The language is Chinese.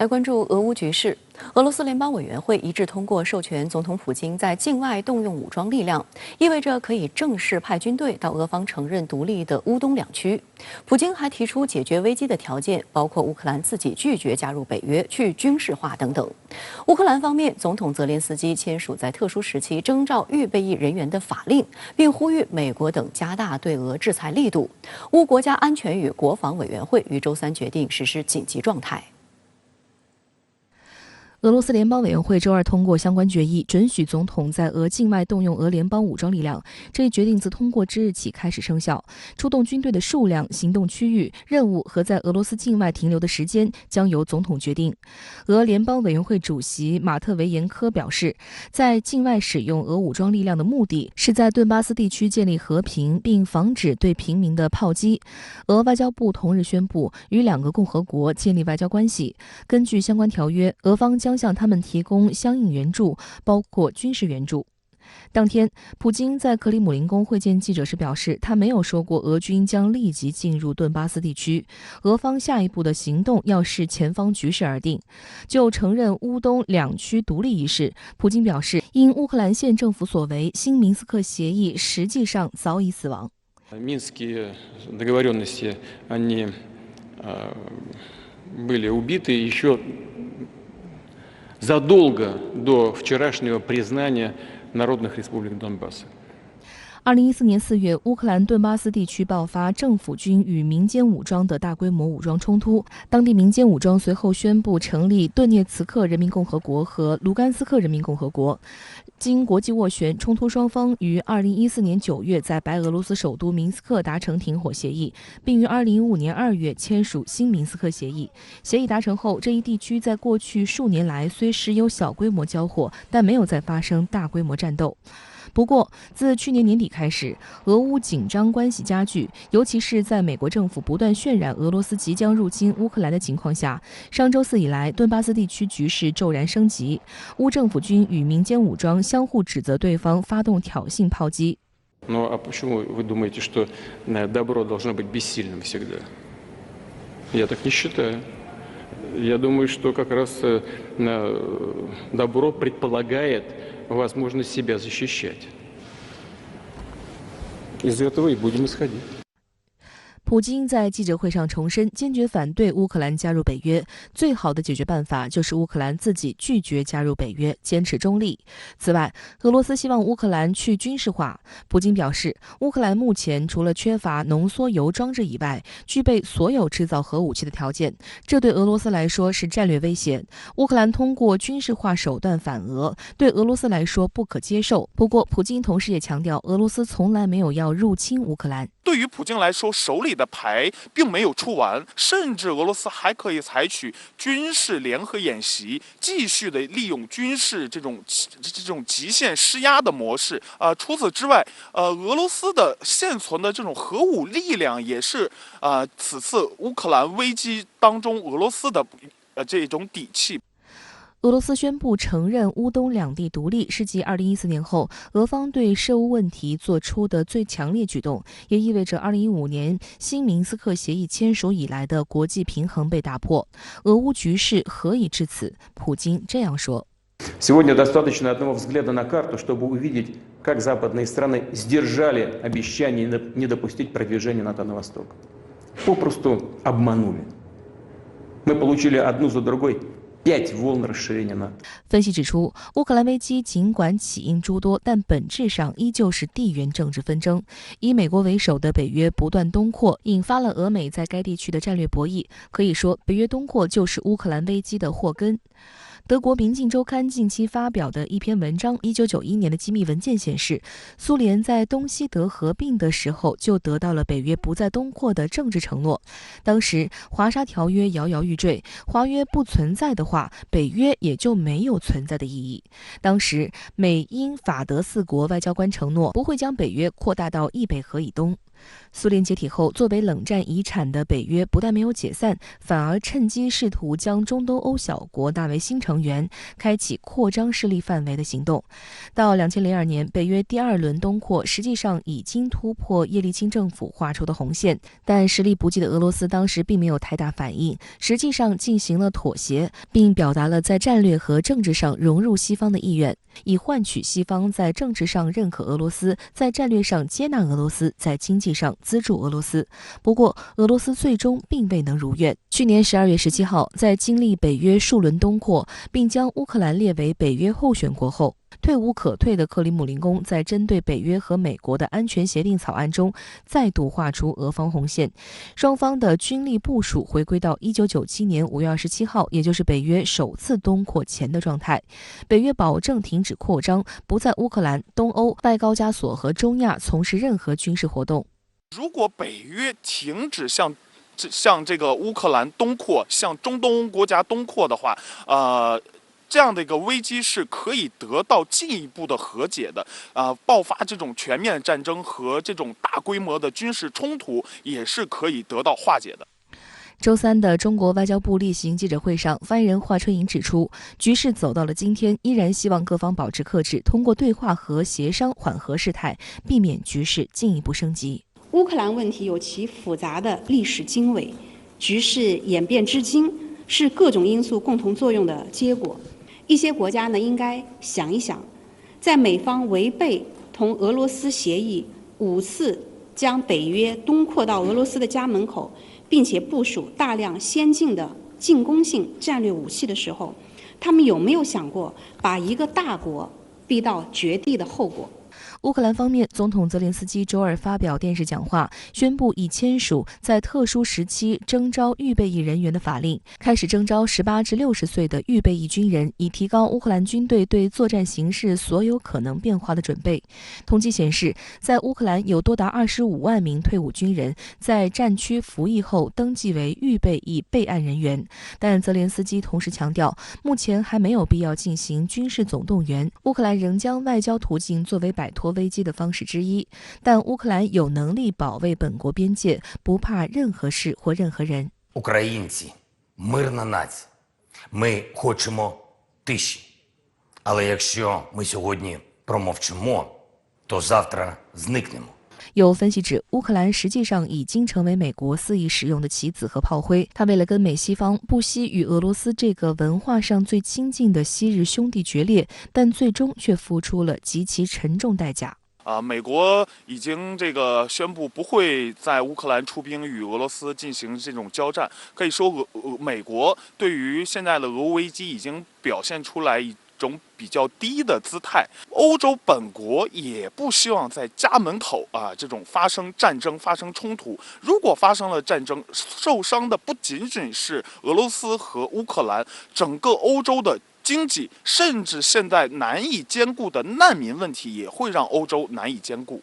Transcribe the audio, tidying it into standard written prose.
来关注俄乌局势，俄罗斯联邦委员会一致通过授权总统普京在境外动用武装力量，意味着可以正式派军队到俄方承认独立的乌东两区。普京还提出解决危机的条件，包括乌克兰自己拒绝加入北约、去军事化等等。乌克兰方面，总统泽连斯基签署在特殊时期征召预备役人员的法令，并呼吁美国等加大对俄制裁力度。乌国家安全与国防委员会于周三决定实施紧急状态。俄罗斯联邦委员会周二通过相关决议，准许总统在俄境外动用俄联邦武装力量。这一决定自通过之日起开始生效。出动军队的数量、行动区域、任务和在俄罗斯境外停留的时间将由总统决定。俄联邦委员会主席马特维延科表示，在境外使用俄武装力量的目的是在顿巴斯地区建立和平，并防止对平民的炮击。俄外交部同日宣布与两个共和国建立外交关系。根据相关条约，俄方将向他们提供相应援助，包括军事援助。当天，普京在克里姆林宫会见记者时表示，他没有说过俄军将立即进入顿巴斯地区，俄方下一步的行动要视前方局势而定。就承认乌东两区独立一事，普京表示，因乌克兰现政府所为，新明斯克协议实际上早已死亡。Минские договоренности, они были убиты еще задолго до вчерашнего признания народных республик Донбасса. 2014年4月，乌克兰顿巴斯地区爆发政府军与民间武装的大规模武装冲突，当地民间武装随后宣布成立顿涅茨克人民共和国和卢甘斯克人民共和国。经国际斡旋，冲突双方于2014年9月在白俄罗斯首都明斯克达成停火协议，并于2015年2月签署新明斯克协议。协议达成后，这一地区在过去数年来虽时有小规模交火，但没有再发生大规模战斗。不过，自去年年底开始，俄乌紧张关系加剧，尤其是在美国政府不断渲染俄罗斯即将入侵乌克兰的情况下，上周四以来，顿巴斯地区局势骤然升级。乌政府军与民间武装相互指责对方发动挑衅炮击。Ну а почему вы думаете, что добро должно быть бессильным всегда? Я так не считаю. Я думаю, что как раз добро предполагает возможность себя защищать. Из этого и будем исходить. 普京在记者会上重申，坚决反对乌克兰加入北约。最好的解决办法就是乌克兰自己拒绝加入北约，坚持中立。此外，俄罗斯希望乌克兰去军事化。普京表示，乌克兰目前除了缺乏浓缩铀装置以外，具备所有制造核武器的条件，这对俄罗斯来说是战略危险。乌克兰通过军事化手段反俄，对俄罗斯来说不可接受。不过，普京同时也强调，俄罗斯从来没有要入侵乌克兰。对于普京来说，手里的牌并没有出完，甚至俄罗斯还可以采取军事联合演习，继续的利用军事这种极限施压的模式。除此之外，俄罗斯的现存的这种核武力量也是此次乌克兰危机当中俄罗斯的这种底气。俄罗斯宣布承认乌东两地独立，是继2014年后俄方对涉乌问题做出的最强烈举动，也意味着2015年新明斯克协议签署以来的国际平衡被打破。俄乌局势何以至此？普京这样说。Сегодня достаточно одного взгляда на карту, чтобы увидеть, как западные страны сдержали обещание не допустить продвижения НАТО на восток. Попросту обманули. Мы получили одну за другой 5 волн расширения НАТО。分析指出，乌克兰危机尽管起因诸多，但本质上依旧是地缘政治纷争。以美国为首的北约不断东扩，引发了俄美在该地区的战略博弈。可以说，北约东扩就是乌克兰危机的祸根。德国《明镜周刊》近期发表的一篇文章，1991年的机密文件显示，苏联在东西德合并的时候就得到了北约不再东扩的政治承诺。当时华沙条约摇摇欲坠，华约不存在的话，北约也就没有存在的意义。当时美英法德4国外交官承诺不会将北约扩大到易北河以东。苏联解体后，作为冷战遗产的北约不但没有解散，反而趁机试图将中东欧小国纳为新成员，开启扩张势力范围的行动。到2002年，北约第2轮东扩实际上已经突破叶利钦政府画出的红线，但实力不济的俄罗斯当时并没有太大反应，实际上进行了妥协，并表达了在战略和政治上融入西方的意愿，以换取西方在政治上认可俄罗斯，在战略上接纳俄罗斯，在经济上资助俄罗斯。不过，俄罗斯最终并未能如愿。去年12月17号，在经历北约数轮东扩，并将乌克兰列为北约候选国后，退无可退的克里姆林宫在针对北约和美国的安全协定草案中再度画出俄方红线，双方的军力部署回归到1997年5月27号，也就是北约首次东扩前的状态。北约保证停止扩张，不在乌克兰、东欧、外高加索和中亚从事任何军事活动。如果北约停止向这个乌克兰东扩，向中东国家东扩的话，这样的一个危机是可以得到进一步的和解的。爆发这种全面战争和这种大规模的军事冲突也是可以得到化解的。周三的中国外交部例行记者会上，发言人华春莹指出，局势走到了今天，依然希望各方保持克制，通过对话和协商缓和事态，避免局势进一步升级。乌克兰问题有其复杂的历史经纬，局势演变至今是各种因素共同作用的结果。一些国家呢，应该想一想，在美方违背同俄罗斯协议5次将北约东扩到俄罗斯的家门口，并且部署大量先进的进攻性战略武器的时候，他们有没有想过把一个大国逼到绝地的后果？乌克兰方面，总统泽连斯基周二发表电视讲话，宣布已签署在特殊时期征召预备役人员的法令，开始征召18至60岁的预备役军人，以提高乌克兰军队对作战形势所有可能变化的准备。统计显示，在乌克兰有多达25万名退伍军人在战区服役后登记为预备役备案人员，但泽连斯基同时强调，目前还没有必要进行军事总动员，乌克兰仍将外交途径作为摆脱危机的方式之一，但乌克兰有能力保卫本国边界，不怕任何事或任何人。Українці, мирна нація. Ми хочемо тиші. Але якщо ми сьогодні промовчимо, то завтра зникнемо. 有分析指，乌克兰实际上已经成为美国肆意使用的棋子和炮灰。他为了跟美西方不惜与俄罗斯这个文化上最亲近的昔日兄弟决裂，但最终却付出了极其沉重代价。美国已经宣布不会在乌克兰出兵与俄罗斯进行这种交战。可以说，美国对于现在的俄乌危机已经表现出来一种比较低的姿态。欧洲本国也不希望在家门口这种发生战争、发生冲突。如果发生了战争，受伤的不仅仅是俄罗斯和乌克兰，整个欧洲的经济，甚至现在难以兼顾的难民问题，也会让欧洲难以兼顾。